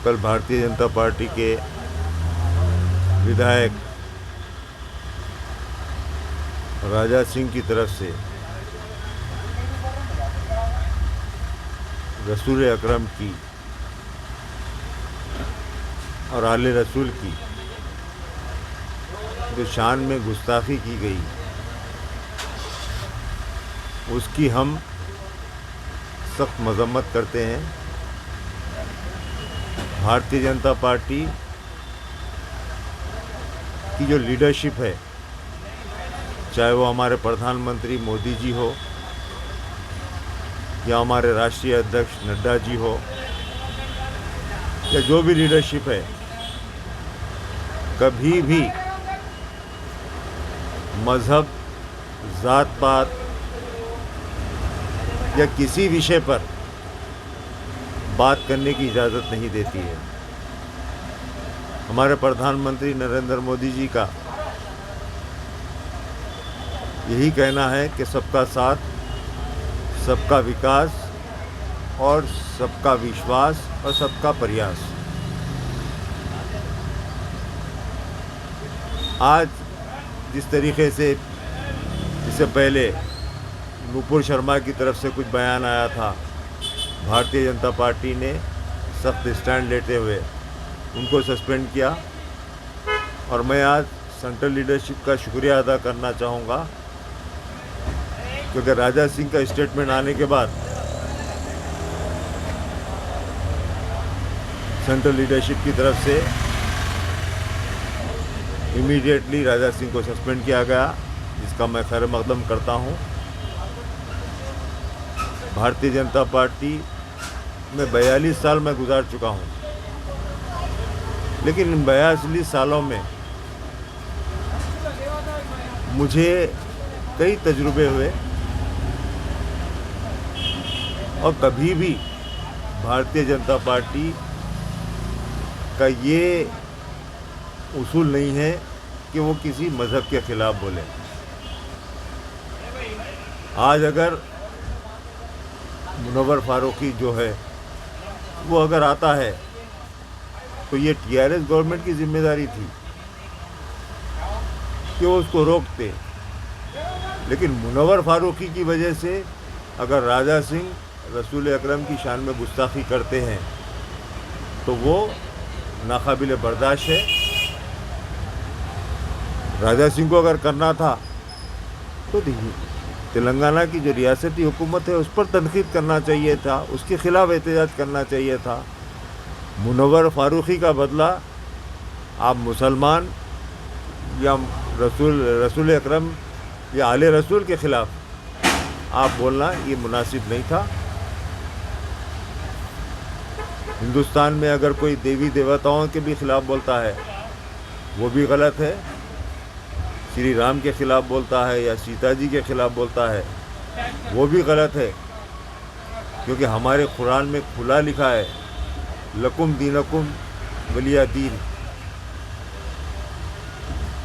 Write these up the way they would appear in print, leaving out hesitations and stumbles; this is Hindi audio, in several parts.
कल भारतीय जनता पार्टी के विधायक राजा सिंह की तरफ से रसूल अकरम की और आले रसूल की जो शान में गुस्ताखी की गई, उसकी हम सख्त मजम्मत करते हैं। भारतीय जनता पार्टी की जो लीडरशिप है, चाहे वो हमारे प्रधानमंत्री मोदी जी हो या हमारे राष्ट्रीय अध्यक्ष नड्डा जी हो या जो भी लीडरशिप है, कभी भी मज़हब, ज़ात पात या किसी विषय पर बात करने की इजाज़त नहीं देती है। हमारे प्रधानमंत्री नरेंद्र मोदी जी का यही कहना है कि सबका साथ, सबका विकास और सबका विश्वास और सबका प्रयास। आज जिस तरीके से इससे पहले नुपुर शर्मा की तरफ से कुछ बयान आया था, भारतीय जनता पार्टी ने सख्त स्टैंड लेते हुए उनको सस्पेंड किया और मैं आज सेंट्रल लीडरशिप का शुक्रिया अदा करना चाहूँगा, क्योंकि राजा सिंह का स्टेटमेंट आने के बाद सेंट्रल लीडरशिप की तरफ से इमीडिएटली राजा सिंह को सस्पेंड किया गया, जिसका मैं खैर मकदम करता हूँ। भारतीय जनता पार्टी में 42 साल मैं गुजार चुका हूँ, लेकिन इन 42 सालों में मुझे कई तजुर्बे हुए और कभी भी भारतीय जनता पार्टी का ये उसूल नहीं है कि वो किसी मज़हब के ख़िलाफ़ बोले। आज अगर मुनव्वर फारूकी जो है वो अगर आता है तो ये टीआरएस गवर्नमेंट की जिम्मेदारी थी कि वो उसको रोकते, लेकिन मुनव्वर फारूकी की वजह से अगर राजा सिंह रसूल अकरम की शान में गुस्ताखी करते हैं तो वो नाकाबिल बर्दाश्त है। राजा सिंह को अगर करना था तो तेलंगाना की जो रियासती हुकूमत है उस पर तनकीद करना चाहिए था, उसके ख़िलाफ़ एहतजाज करना चाहिए था। मुनव्वर फारूकी का बदला आप मुसलमान या रसूल अकरम या आले रसूल के ख़िलाफ़ आप बोलना ये मुनासिब नहीं था। हिंदुस्तान में अगर कोई देवी देवताओं के भी ख़िलाफ़ बोलता है वो भी गलत है, श्री राम के ख़िलाफ़ बोलता है या सीता जी के ख़िलाफ़ बोलता है वो भी गलत है, क्योंकि हमारे कुरान में खुला लिखा है लकुम दीनकुम वलिया दीन।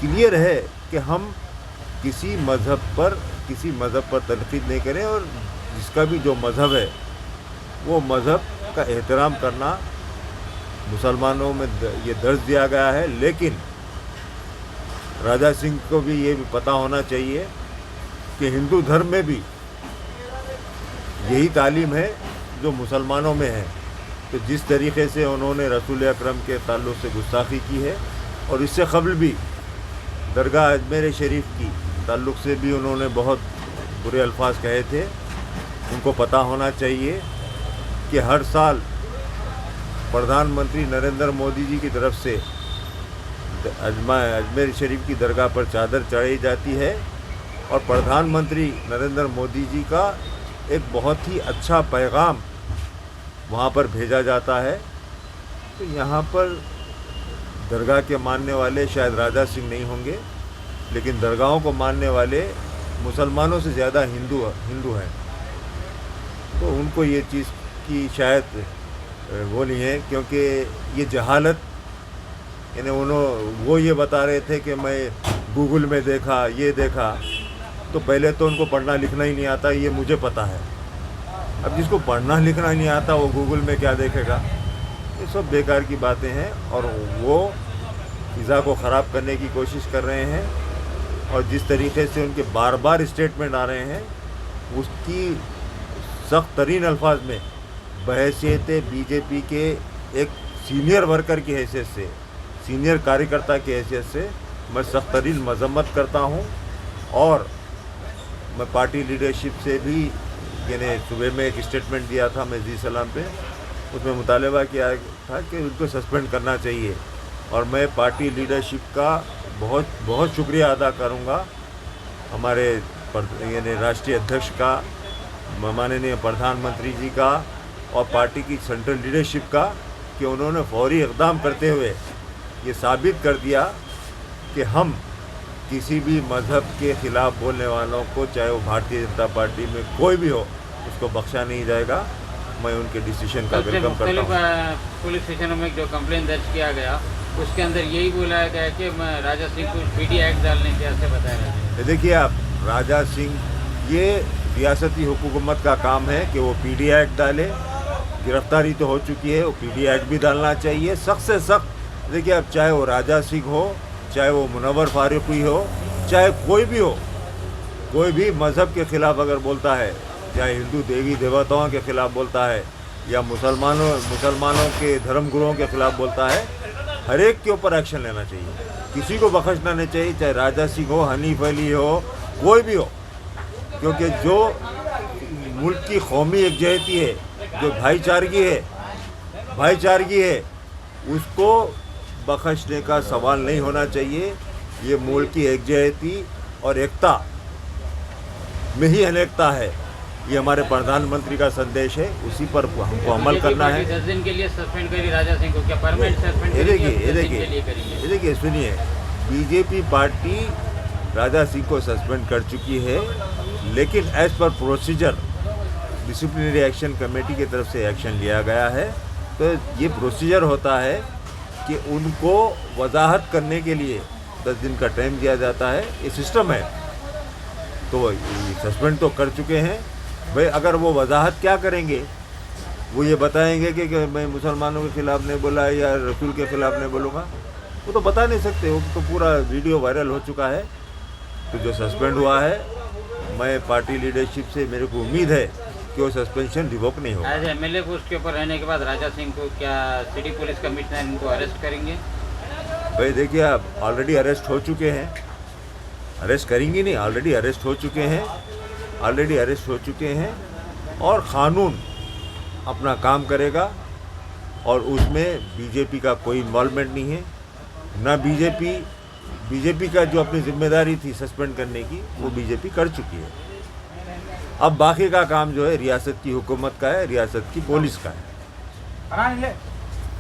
क्लियर है कि हम किसी मज़हब पर तनकीद नहीं करें और जिसका भी जो मज़हब है वो मज़हब का एहतराम करना मुसलमानों में ये दर्ज दिया गया है। लेकिन राजा सिंह को भी ये पता होना चाहिए कि हिंदू धर्म में भी यही तालीम है जो मुसलमानों में है। तो जिस तरीके से उन्होंने रसूल अकरम के ताल्लुक़ से गुस्ताखी की है और इससे क़ब्ल भी दरगाह अजमेर शरीफ की ताल्लुक़ से भी उन्होंने बहुत बुरे अल्फाज कहे थे, उनको पता होना चाहिए कि हर साल प्रधानमंत्री नरेंद्र मोदी जी की तरफ से अजमेर शरीफ की दरगाह पर चादर चढ़ाई जाती है और प्रधानमंत्री नरेंद्र मोदी जी का एक बहुत ही अच्छा पैगाम वहाँ पर भेजा जाता है। तो यहाँ पर दरगाह के मानने वाले शायद राजा सिंह नहीं होंगे, लेकिन दरगाहों को मानने वाले मुसलमानों से ज़्यादा हिंदू हैं। तो उनको ये चीज़ की शायद वो नहीं है, क्योंकि ये जहालत यानी वो ये बता रहे थे कि मैं गूगल में देखा, ये देखा, तो पहले तो उनको पढ़ना लिखना ही नहीं आता, ये मुझे पता है। अब जिसको पढ़ना लिखना नहीं आता वो गूगल में क्या देखेगा। ये सब बेकार की बातें हैं और वो फ़िज़ा को ख़राब करने की कोशिश कर रहे हैं। और जिस तरीके से उनके बार बार स्टेटमेंट आ रहे हैं उसकी सख्त तरीन अल्फाज में बहैसियत बीजेपी के एक सीनियर वर्कर की हैसियत से, सीनियर कार्यकर्ता की हैसियत से मैं सख्त तरीन मजम्मत करता हूँ। और मैं पार्टी लीडरशिप से भी यानी सुबह में एक स्टेटमेंट दिया था मैं जी सलाम पे, उसमें मुतालबा किया था कि उनको सस्पेंड करना चाहिए। और मैं पार्टी लीडरशिप का बहुत बहुत शुक्रिया अदा करूँगा, हमारे यानी राष्ट्रीय अध्यक्ष का, माननीय प्रधानमंत्री जी का और पार्टी की सेंट्रल लीडरशिप का कि उन्होंने फौरी इक़दाम करते हुए ये साबित कर दिया कि हम किसी भी मज़हब के ख़िलाफ़ बोलने वालों को, चाहे वो भारतीय जनता पार्टी में कोई भी हो, उसको बख्शा नहीं जाएगा। मैं उनके डिसीजन का वेलकम करता हूँ। पुलिस स्टेशनों में जो कंप्लेन दर्ज किया गया उसके अंदर यही बोला गया कि मैं राजा सिंह को पीडी एक्ट डालने के ऐसे बताया गया। देखिए आप, राजा सिंह, ये रियासती हुकूमत का काम है कि वो पीडी एक्ट डाले। गिरफ्तारी तो हो चुकी है, वो पीडी एक्ट भी डालना चाहिए सख्त से सख्त। देखिए अब चाहे वो राजा सिंह हो, चाहे वो मुनव्वर फारूकी हो, चाहे कोई भी हो, कोई भी मज़हब के ख़िलाफ़ अगर बोलता है, चाहे हिंदू देवी देवताओं के ख़िलाफ़ बोलता है या मुसलमानों के धर्मगुरुओं के ख़िलाफ़ बोलता है, हर एक के ऊपर एक्शन लेना चाहिए। किसी को बख्शना नहीं चाहिए, चाहे राजा सिंह हो, हनीफ अली हो, कोई भी हो। क्योंकि जो मुल्क की कौमी एकजहती है, जो भाईचारगी है, उसको बख्शने का सवाल नहीं होना चाहिए। ये मुल्क की एकजहती और एकता में ही अनेकता है, ये हमारे प्रधानमंत्री का संदेश है, उसी पर हमको अमल करना है। 10 दिन के लिए सस्पेंड करी राजा सिंह को, क्या परमानेंट सस्पेंड ये देखिए सुनिए, बीजेपी पार्टी राजा सिंह को सस्पेंड कर चुकी है, लेकिन as per procedure disciplinary action committee की तरफ से एक्शन लिया गया है। तो ये प्रोसीजर होता है कि उनको वजाहत करने के लिए 10 दिन का टाइम दिया जाता है, ये सिस्टम है। तो सस्पेंड तो कर चुके हैं भाई, अगर वो वजाहत क्या करेंगे, वो ये बताएंगे कि मैं मुसलमानों के ख़िलाफ़ नहीं बोला या रसूल के ख़िलाफ़ नहीं बोलूँगा, वो तो बता नहीं सकते। वो तो पूरा वीडियो वायरल हो चुका है। तो जो सस्पेंड हुआ है, मैं पार्टी लीडरशिप से मेरे को उम्मीद है कि वो सस्पेंशन रिवोक नहीं होगा। एज एमएलए पोस्ट के ऊपर रहने के बाद राजा सिंह को क्या सिटी पुलिस कमिश्नर इनको अरेस्ट करेंगे? भाई देखिए, आप ऑलरेडी अरेस्ट हो चुके हैं, अरेस्ट करेंगी नहीं, ऑलरेडी अरेस्ट हो चुके हैं और क़ानून अपना काम करेगा और उसमें बीजेपी का कोई इन्वॉल्वमेंट नहीं है। ना बीजेपी का जो अपनी जिम्मेदारी थी सस्पेंड करने की, वो बीजेपी कर चुकी है। अब बाकी का काम जो है रियासत की हुकूमत का है, रियासत की पुलिस का है।